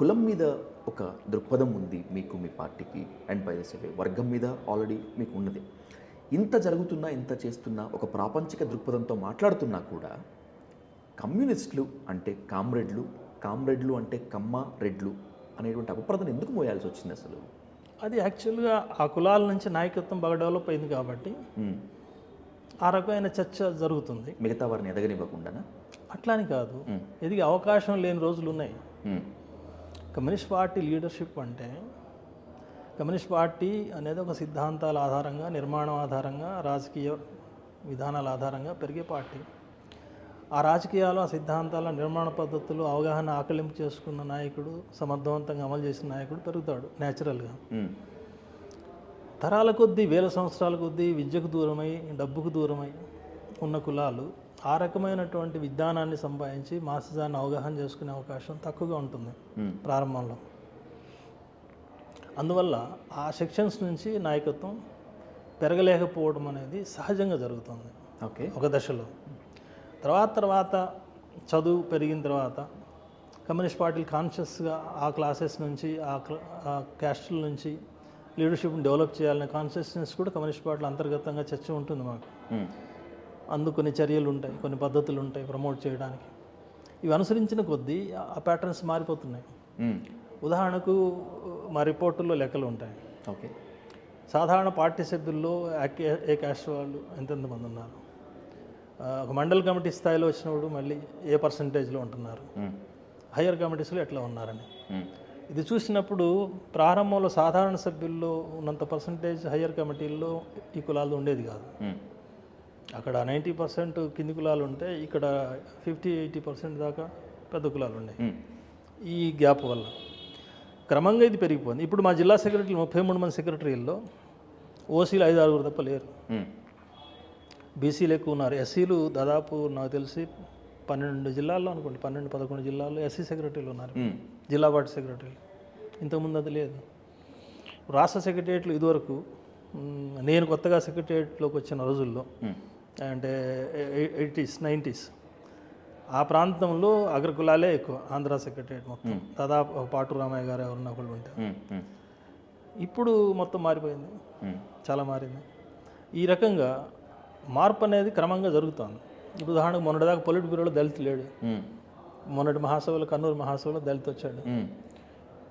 కులం మీద ఒక దృక్పథం ఉంది మీకు, మీ పార్టీకి, అండ్ బై ద వే వర్గం మీద ఆల్రెడీ మీకు ఉన్నది. ఇంత జరుగుతున్నా, ఇంత చేస్తున్నా, ఒక ప్రాపంచిక దృక్పథంతో మాట్లాడుతున్నా కూడా కమ్యూనిస్టులు అంటే కామ్రేడ్లు, కామ్రేడ్లు అంటే కమ్మ రెడ్లు అనేటువంటి అపప్రదను ఎందుకు మోయాల్సి వచ్చింది అసలు? అది యాక్చువల్గా ఆ కులాల నుంచి నాయకత్వం బాగా డెవలప్ అయింది కాబట్టి ఆ రకమైన చర్చ జరుగుతుంది. మిగతా వారిని ఎదగనివ్వకుండానా? అట్లాని కాదు, ఎదిగే అవకాశం లేని రోజులు ఉన్నాయి. కమ్యూనిస్ట్ పార్టీ లీడర్షిప్ అంటే, కమ్యూనిస్ట్ పార్టీ అనేది ఒక సిద్ధాంతాల ఆధారంగా, నిర్మాణం ఆధారంగా, రాజకీయ విధానాల ఆధారంగా పెరిగే పార్టీ. ఆ రాజకీయాలు, ఆ సిద్ధాంతాల నిర్మాణ పద్ధతులు, అవగాహన ఆకలింపు చేసుకున్న నాయకుడు, సమర్థవంతంగా అమలు చేసిన నాయకుడు పెరుగుతాడు న్యాచురల్గా. తరాల కొద్దీ, వేల సంవత్సరాల కొద్దీ విద్యకు దూరమై, డబ్బుకు దూరమై ఉన్న కులాలు ఆ రకమైనటువంటి విధానాన్ని సంపాదించి మాసిజాన్ని అవగాహన చేసుకునే అవకాశం తక్కువగా ఉంటుంది ప్రారంభంలో. అందువల్ల ఆ సెక్షన్స్ నుంచి నాయకత్వం పెరగలేకపోవడం అనేది సహజంగా జరుగుతుంది ఒక దశలో. తర్వాత చదువు పెరిగిన తర్వాత కమ్యూనిస్ట్ పార్టీలు కాన్షియస్గా ఆ క్లాసెస్ నుంచి, ఆ క్యాస్టుల నుంచి లీడర్షిప్ని డెవలప్ చేయాలనే కాన్షియస్నెస్ కూడా కమ్యూనిస్ట్ పార్టీలు అంతర్గతంగా చర్చ ఉంటుంది మాకు. అందుకు కొన్ని చర్యలు ఉంటాయి, కొన్ని పద్ధతులు ఉంటాయి ప్రమోట్ చేయడానికి. ఇవి అనుసరించిన కొద్దీ ఆ ప్యాటర్న్స్ మారిపోతున్నాయి. ఉదాహరణకు మా రిపోర్టుల్లో లెక్కలు ఉంటాయి. ఓకే, సాధారణ పార్టీ సభ్యుల్లో ఏ క్యాస్ట్ వాళ్ళు ఎంతెంతమంది ఉన్నారు, ఒక మండల కమిటీ స్థాయిలో వచ్చినప్పుడు మళ్ళీ ఏ పర్సంటేజ్లో ఉంటున్నారు, హయ్యర్ కమిటీస్లో ఎట్లా ఉన్నారని. ఇది చూసినప్పుడు ప్రారంభంలో సాధారణ సభ్యుల్లో ఉన్నంత పర్సంటేజ్ హయ్యర్ కమిటీల్లో ఈ కులాలు ఉండేది కాదు. అక్కడ 90% కింది కులాలు ఉంటే ఇక్కడ 50-80% దాకా పెద్ద కులాలు ఉన్నాయి. ఈ గ్యాప్ వల్ల క్రమంగా ఇది పెరిగిపోయింది. ఇప్పుడు మా జిల్లా సెక్రటరీలు 33 మంది సెక్రటరీల్లో ఓసీలు 5-6 తప్ప లేరు. బీసీలు ఎక్కువ ఉన్నారు. ఎస్సీలు దాదాపు నాకు తెలిసి 12 జిల్లాల్లో అనుకోండి, 12-11 జిల్లాల్లో ఎస్సీ సెక్రటరీలు ఉన్నారు, జిల్లా పార్టీ సెక్రటరీలు. ఇంతకుముందు అది లేదు. రాష్ట్ర సెక్రటరియట్లు ఇదివరకు నేను కొత్తగా సెక్రటరియట్లోకి వచ్చిన రోజుల్లో, అంటే 80s 90s, ఆ ప్రాంతంలో అగ్రకులాలే ఎక్కువ. ఆంధ్ర సెక్రటరియట్ మొత్తం దాదాపు పాటు రామయ్య గారు ఎవరన్నా ఒకళ్ళు ఉంటారు. ఇప్పుడు మొత్తం మారిపోయింది, చాలా మారింది. ఈ రకంగా మార్పు అనేది క్రమంగా జరుగుతుంది. ఇప్పుడు ఉదాహరణకు మొన్నటిదాకా పొలిట్ బ్యూరోలో దళిత్ లేడు. మొన్నటి మహాసభలో, కన్నూరు మహాసభలో దళిత్ వచ్చాడు.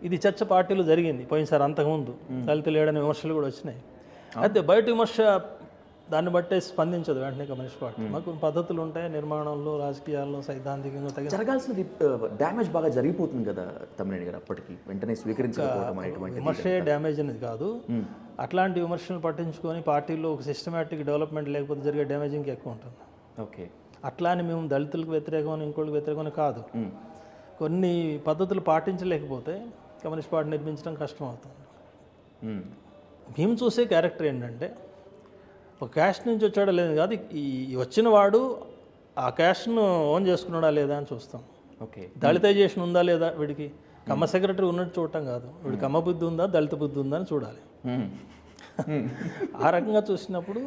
ఇది చర్చ పార్టీలో జరిగింది పోయినసారి. అంతకుముందు దళిత్ లేడని విమర్శలు కూడా వచ్చినాయి. అయితే బయట విమర్శ దాన్ని బట్టే స్పందించదు వెంటనే కమ్యూనిస్ట్ పార్టీ. మాకు పద్ధతులు ఉంటాయి నిర్మాణంలో, రాజకీయాల్లో, సైద్ధాంతికంగా జరగాల్సిన డ్యామేజ్ బాగా జరిగిపోతుంది కదా తమ్మినేని గారు. అప్పటికి వెంటనే స్వీకరించకపోవడం అనేటువంటి విమర్శే డ్యామేజ్ అనేది కాదు. అట్లాంటి విమర్శలు పట్టించుకొని పార్టీలో ఒక సిస్టమేటిక్ డెవలప్మెంట్ లేకపోతే జరిగే డ్యామేజ్ ఇంకా ఎక్కువ ఉంటుంది. ఓకే, అట్లా అని మేము దళితులకు వ్యతిరేకం, ఇంకోళ్ళకి వ్యతిరేకం కాదు. కొన్ని పద్ధతులు పాటించలేకపోతే కమ్యూనిస్ట్ పార్టీ నిర్మించడం కష్టం అవుతుంది. మేము చూసే క్యారెక్టర్ ఏంటంటే, ఒక క్యాస్ట్ నుంచి వచ్చాడా లేదు కాదు, ఈ వచ్చిన వాడు ఆ క్యాస్ట్ను ఓన్ చేసుకున్నాడా లేదా అని చూస్తాం. ఓకే, దళితైజేషన్ ఉందా లేదా వీడికి. కమ్మ సెక్రటరీ ఉన్నట్టు చూడటం కాదు, వీడికి కమ్మ బుద్ధి ఉందా, దళిత బుద్ధి ఉందా అని చూడాలి. ఆ రకంగా చూసినప్పుడు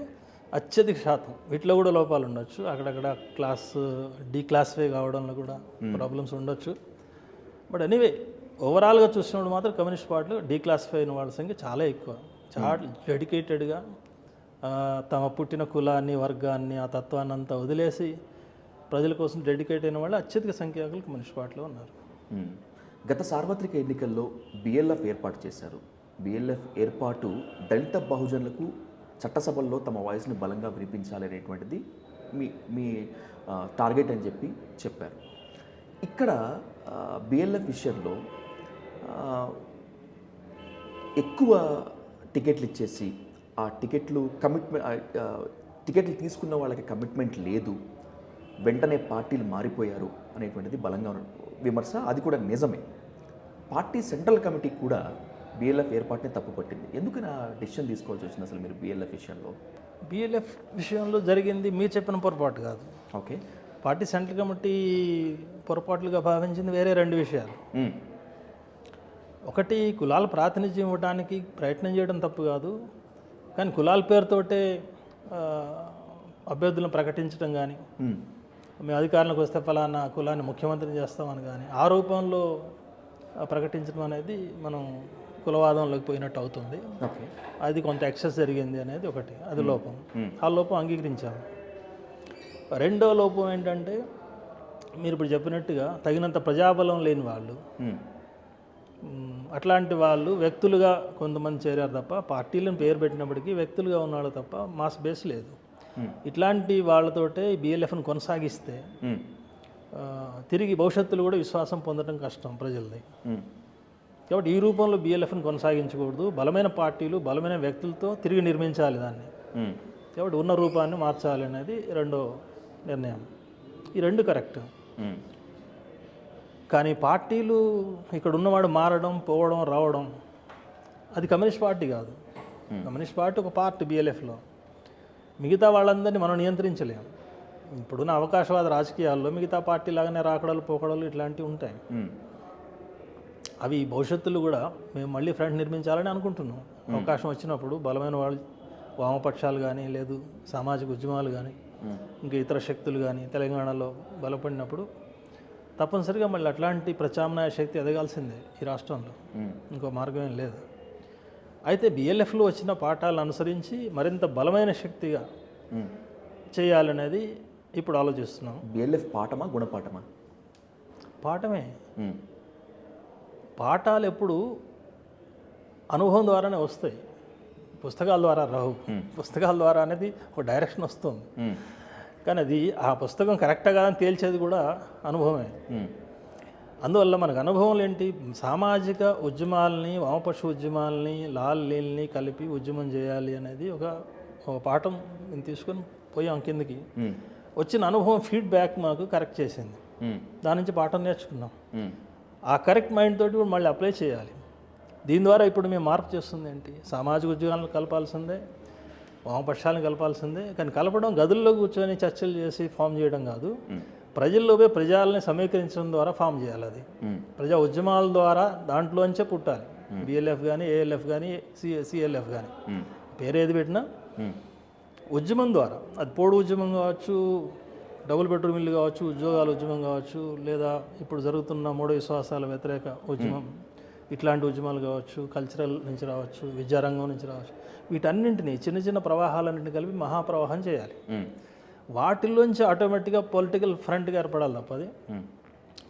అత్యధిక శాతం వీటిలో కూడా లోపాలు ఉండొచ్చు. అక్కడక్కడ డీక్లాసిఫై కావడంలో కూడా ప్రాబ్లమ్స్ ఉండొచ్చు. బట్ ఎనీవే ఓవరాల్గా చూసినప్పుడు మాత్రం కమ్యూనిస్ట్ పార్టీలో డీక్లాసిఫై అయిన వాళ్ళ సంఖ్య చాలా ఎక్కువ. చాలా డెడికేటెడ్గా తమ పుట్టిన కులాన్ని, వర్గాన్ని, ఆ తత్వాన్ని అంతా వదిలేసి ప్రజల కోసం డెడికేట్ అయిన వాళ్ళు అత్యధిక సంఖ్యాకులు కమ్యూనిస్ట్ పార్టీలో ఉన్నారు. గత సార్వత్రిక ఎన్నికల్లో బిఎల్ఎఫ్ ఏర్పాటు చేశారు. బిఎల్ఎఫ్ ఏర్పాటు దళిత బహుజనులకు చట్టసభల్లో తమ వాయిస్ని బలంగా వినిపించాలనేటువంటిది మీ టార్గెట్ అని చెప్పారు. ఇక్కడ బిఎల్ఎఫ్ విషయంలో ఎక్కువ టికెట్లు ఇచ్చేసి ఆ టికెట్లు తీసుకున్న వాళ్ళకి కమిట్మెంట్ లేదు, వెంటనే పార్టీలు మారిపోయారు అనేటువంటిది బలంగా విమర్శ. అది కూడా నిజమే. పార్టీ సెంట్రల్ కమిటీ కూడా బిఎల్ఎఫ్ ఏర్పాటుని తప్పుపట్టింది. ఎందుకు నా డెసిషన్ తీసుకోవాల్సి వచ్చింది అసలు మీరు బిఎల్ఎఫ్ విషయంలో? బిఎల్ఎఫ్ విషయంలో జరిగింది మీరు చెప్పిన పొరపాటు కాదు. ఓకే, పార్టీ సెంట్రల్ కమిటీ పొరపాట్లుగా భావించింది వేరే 2 విషయాలు. ఒకటి, కులాల ప్రాతినిధ్యం ఇవ్వడానికి ప్రయత్నం చేయడం తప్పు కాదు, కానీ కులాల పేరుతోటే అభ్యర్థులను ప్రకటించడం కానీ, మేము అధికారంలోకి వస్తే ఫలానా కులాన్ని ముఖ్యమంత్రిని చేస్తామని కానీ ఆ రూపంలో ప్రకటించడం అనేది మనం కులవాదంలోకి పోయినట్టు అవుతుంది. ఓకే. అది కొంత ఎక్సెస్ జరిగింది అనేది ఒకటి, అది లోపం. ఆ లోపం అంగీకరించాము. రెండో లోపం ఏంటంటే మీరు ఇప్పుడు చెప్పినట్టుగా తగినంత ప్రజాబలం లేని వాళ్ళు, అట్లాంటి వాళ్ళు వ్యక్తులుగా కొంతమంది చేరారు తప్ప, పార్టీలను పేరు పెట్టినప్పటికీ వ్యక్తులుగా ఉన్నాడు తప్ప మాస్ బేస్ లేదు. ఇట్లాంటి వాళ్ళతోటే బిఎల్ఎఫ్ను కొనసాగిస్తే తిరిగి భవిష్యత్తులో కూడా విశ్వాసం పొందడం కష్టం ప్రజలది. కాబట్టి ఈ రూపంలో బిఎల్ఎఫ్ని కొనసాగించకూడదు. బలమైన పార్టీలు, బలమైన వ్యక్తులతో తిరిగి నిర్మించాలి దాన్ని. కాబట్టి ఉన్న రూపాన్ని మార్చాలి అనేది రెండో నిర్ణయం. ఈ రెండు కరెక్ట్. కానీ పార్టీలు ఇక్కడ ఉన్నవాడు మారడం, పోవడం, రావడం అది కమ్యూనిస్ట్ పార్టీ కాదు. కమ్యూనిస్ట్ పార్టీ ఒక పార్ట్ బిఎల్ఎఫ్లో. మిగతా వాళ్ళందరినీ మనం నియంత్రించలేము. ఇప్పుడున్న అవకాశవాద రాజకీయాల్లో మిగతా పార్టీ లాగానే రాకడలు, పోకడలు ఇట్లాంటివి ఉంటాయి. అవి భవిష్యత్తులో కూడా మేము మళ్ళీ ఫ్రంట్ నిర్మించాలని అనుకుంటున్నాం. అవకాశం వచ్చినప్పుడు బలమైన వాళ్ళు, వామపక్షాలు కానీ, లేదు సామాజిక ఉద్యమాలు కానీ, ఇంకా ఇతర శక్తులు కానీ తెలంగాణలో బలపడినప్పుడు తప్పనిసరిగా మళ్ళీ అట్లాంటి ప్రత్యామ్నాయ శక్తి ఎదగాల్సిందే ఈ రాష్ట్రంలో. ఇంకో మార్గం ఏం లేదు. అయితే బిఎల్ఎఫ్లో వచ్చిన పాఠాలను అనుసరించి మరింత బలమైన శక్తిగా చేయాలనేది ఇప్పుడు ఆలోచిస్తున్నాం. బిఎల్ఎఫ్ పాఠమా, గుణపాఠమా? పాఠమే. పాఠాలు ఎప్పుడు అనుభవం ద్వారానే వస్తాయి, పుస్తకాల ద్వారా రావు. పుస్తకాల ద్వారా అనేది ఒక డైరెక్షన్ వస్తుంది, కానీ అది ఆ పుస్తకం కరెక్టా కాదని తేల్చేది కూడా అనుభవమే. అందువల్ల మనకు అనుభవం ఏంటి? సామాజిక ఉద్యమాలని, వామపక్ష ఉద్యమాలని, లాల్ నీల్ని కలిపి ఉద్యమం చేయాలి అనేది ఒక పాఠం మేము తీసుకొని పోయాం కిందకి. వచ్చిన అనుభవం ఫీడ్బ్యాక్ మాకు కరెక్ట్ చేసింది. దాని నుంచి పాఠం నేర్చుకున్నాం. ఆ కరెక్ట్ మైండ్ తోటి కూడా మళ్ళీ అప్లై చేయాలి. దీని ద్వారా ఇప్పుడు మేము మార్పు చేస్తుంది ఏంటి? సామాజిక ఉద్యోగాలను కలపాల్సిందే, వామపక్షాలను కలపాల్సిందే. కానీ కలపడం గదుల్లో కూర్చొని చర్చలు చేసి ఫామ్ చేయడం కాదు. ప్రజల్లోపే ప్రజల్ని సమీకరించడం ద్వారా ఫామ్ చేయాలి. అది ప్రజా ఉద్యమాల ద్వారా దాంట్లోంచే పుట్టాలి. బిఎల్ఎఫ్ కానీ, ఏఎల్ఎఫ్ కానీ, సిఎల్ఎఫ్ కానీ, పేరేది పెట్టినా ఉద్యమం ద్వారా, అది పోడు ఉద్యమం కావచ్చు, డబుల్ బెడ్రూమ్ ఇల్లు కావచ్చు, ఉద్యోగాల ఉద్యమం కావచ్చు, లేదా ఇప్పుడు జరుగుతున్న మూఢ విశ్వాసాల వ్యతిరేక ఉద్యమం, ఇట్లాంటి ఉద్యమాలు కావచ్చు, కల్చరల్ నుంచి రావచ్చు, విద్యారంగం నుంచి రావచ్చు, వీటన్నింటినీ చిన్న చిన్న ప్రవాహాలన్నింటినీ కలిపి మహాప్రవాహం చేయాలి. వాటిల్లోంచి ఆటోమేటిక్గా పొలిటికల్ ఫ్రంట్గా ఏర్పడాలి తప్ప అది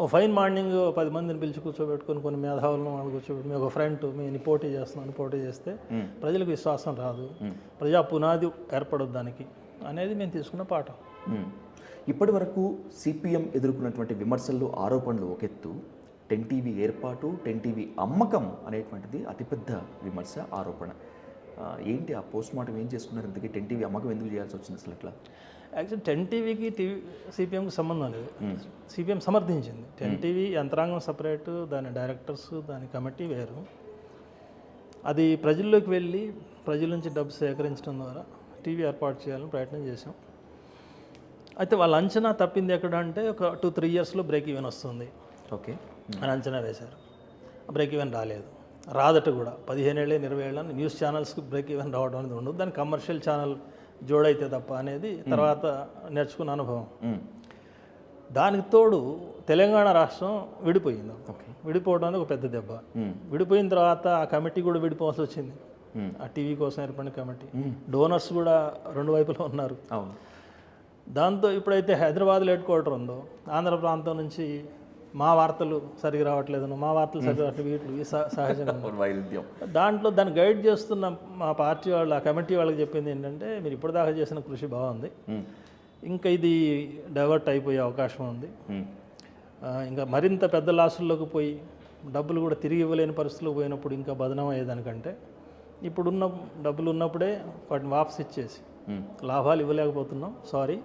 ఓ ఫైన్ మార్నింగ్ 10 మందిని పిలిచి కూర్చోబెట్టుకొని కొన్ని మేధావులను వాళ్ళు కూర్చోబెట్టి మేము ఒక ఫ్రంట్ మేము పోటీ చేస్తున్నాను, పోటీ చేస్తే ప్రజలకు విశ్వాసం రాదు, ప్రజా పునాది ఏర్పడదు దానికి అనేది మేము తీసుకున్న పాఠం. ఇప్పటి వరకు సిపిఎం ఎదుర్కొన్నటువంటి విమర్శలు, ఆరోపణలు ఒక ఎత్తు, 10 టీవీ ఏర్పాటు, 10 టీవీ అమ్మకం అనేటువంటిది అతిపెద్ద విమర్శ, ఆరోపణ. ఏంటి ఆ పోస్ట్ మార్టం ఏం చేసుకున్నారు? ఇంతకీ 10 టీవీ అమ్మకం ఎందుకు చేయాల్సి వచ్చింది అసలు? అట్లా యాక్చువల్లీ 10 టీవీకి సిపిఎంకి సంబంధం లేదు. సిపిఎం సమర్థించింది. 10 టీవీ యంత్రాంగం సపరేటు, దాని డైరెక్టర్స్, దాని కమిటీ వేరు. అది ప్రజల్లోకి వెళ్ళి ప్రజల నుంచి డబ్బు సేకరించడం ద్వారా టీవీ ఏర్పాటు చేయాలని ప్రయత్నం చేశాం. అయితే వాళ్ళ అంచనా తప్పింది ఎక్కడ అంటే ఒక 2-3 ఇయర్స్లో బ్రేక్ ఈవెన్ వస్తుంది ఓకే అని అంచనా వేశారు. బ్రేక్ ఈవెన్ రాలేదు, రాదట కూడా. 15 ఏళ్ళే 20 ఏళ్ళ న్యూస్ ఛానల్స్కి బ్రేక్ ఈవెన్ రావడం అనేది ఉండదు. దాని కమర్షియల్ ఛానల్ జోడైతే తప్ప అనేది తర్వాత నేర్చుకున్న అనుభవం. దానికి తోడు తెలంగాణ రాష్ట్రం విడిపోయింది. విడిపోవడం అనేది ఒక పెద్ద దెబ్బ. విడిపోయిన తర్వాత ఆ కమిటీ కూడా విడిపోవాల్సి వచ్చింది. ఆ టీవీ కోసం ఏర్పడిన కమిటీ, డోనర్స్ కూడా 2 వైపులో ఉన్నారు. దాంతో ఇప్పుడైతే హైదరాబాద్లో హెడ్ క్వార్టర్ ఉందో, ఆంధ్ర ప్రాంతం నుంచి మా వార్తలు సరిగా రావట్లేదు, మా వార్తలు సరిగా రావట్లేదు, వీటి సహజంగా దాంట్లో దాన్ని గైడ్ చేస్తున్న మా పార్టీ వాళ్ళు, ఆ కమిటీ వాళ్ళకి చెప్పింది ఏంటంటే మీరు ఇప్పటిదాకా చేసిన కృషి బాగుంది, ఇంకా ఇది డైవర్ట్ అయిపోయే అవకాశం ఉంది, ఇంకా మరింత పెద్ద లాసుల్లోకి పోయి డబ్బులు కూడా తిరిగి ఇవ్వలేని పరిస్థితుల్లో పోయినప్పుడు ఇంకా బదనం అయ్యేదానికంటే ఇప్పుడున్న డబ్బులు ఉన్నప్పుడే వాటిని వాపసు ఇచ్చేసి లాభాలు ఇవ్వలేకపోతున్నాం, సారీ,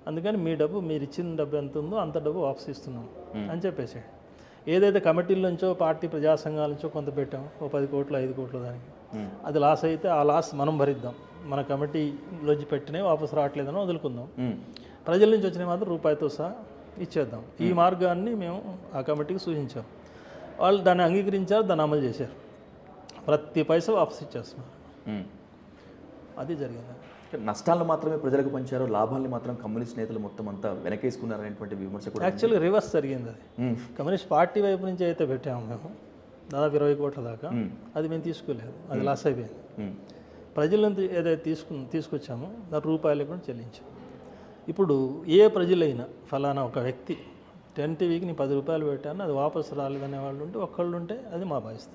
అందుకని మీ డబ్బు, మీరు ఇచ్చిన డబ్బు ఎంత ఉందో అంత డబ్బు వాపసు ఇస్తున్నాం అని చెప్పేసి, ఏదైతే కమిటీల నుంచో పార్టీ ప్రజా సంఘాల నుంచో కొంత పెట్టాం, ఓ 10 కోట్లు 5 కోట్లు దానికి, అది లాస్ అయితే ఆ లాస్ మనం భరిద్దాం, మన కమిటీలోంచి పెట్టినవి వాపసు రావట్లేదని వదులుకుందాం, ప్రజల నుంచి వచ్చినవి మాత్రం రూపాయితో సహా ఇచ్చేద్దాం. ఈ మార్గాన్ని మేము ఆ కమిటీకి సూచించాం. వాళ్ళు దాన్ని అంగీకరించారు, దాన్ని అమలు చేశారు. ప్రతి పైసా వాపసు ఇచ్చేస్తున్నారు. అది జరిగింది. నష్టాలను మాత్రమే ప్రజలకు పంచారు, లాభాలను మాత్రం కమ్యూనిస్ట్ నేతలు మొత్తం అంతా వెనకేసుకున్నారనేటువంటి విమర్శ కూడా ఉంది. యాక్చువల్లీ రివర్స్ జరిగింది అది. కమ్యూనిస్ట్ పార్టీ వైపు నుంచి అయితే పెట్టాము మేము దాదాపు 20 కోట్ల దాకా, అది మేము తీసుకోలేదు, అది లాస్ అయిపోయింది. ప్రజల నుంచి ఏదైతే తీసుకొచ్చామో దాని రూపాయలు కూడా చెల్లించాం. ఇప్పుడు ఏ ప్రజలైనా ఫలానా ఒక వ్యక్తి 10 టీవీకి నేను 10 రూపాయలు పెట్టాను అది వాపసు రాలేదనే వాళ్ళు ఉంటే ఒక్కళ్ళు ఉంటే అది మా బాధ్యత.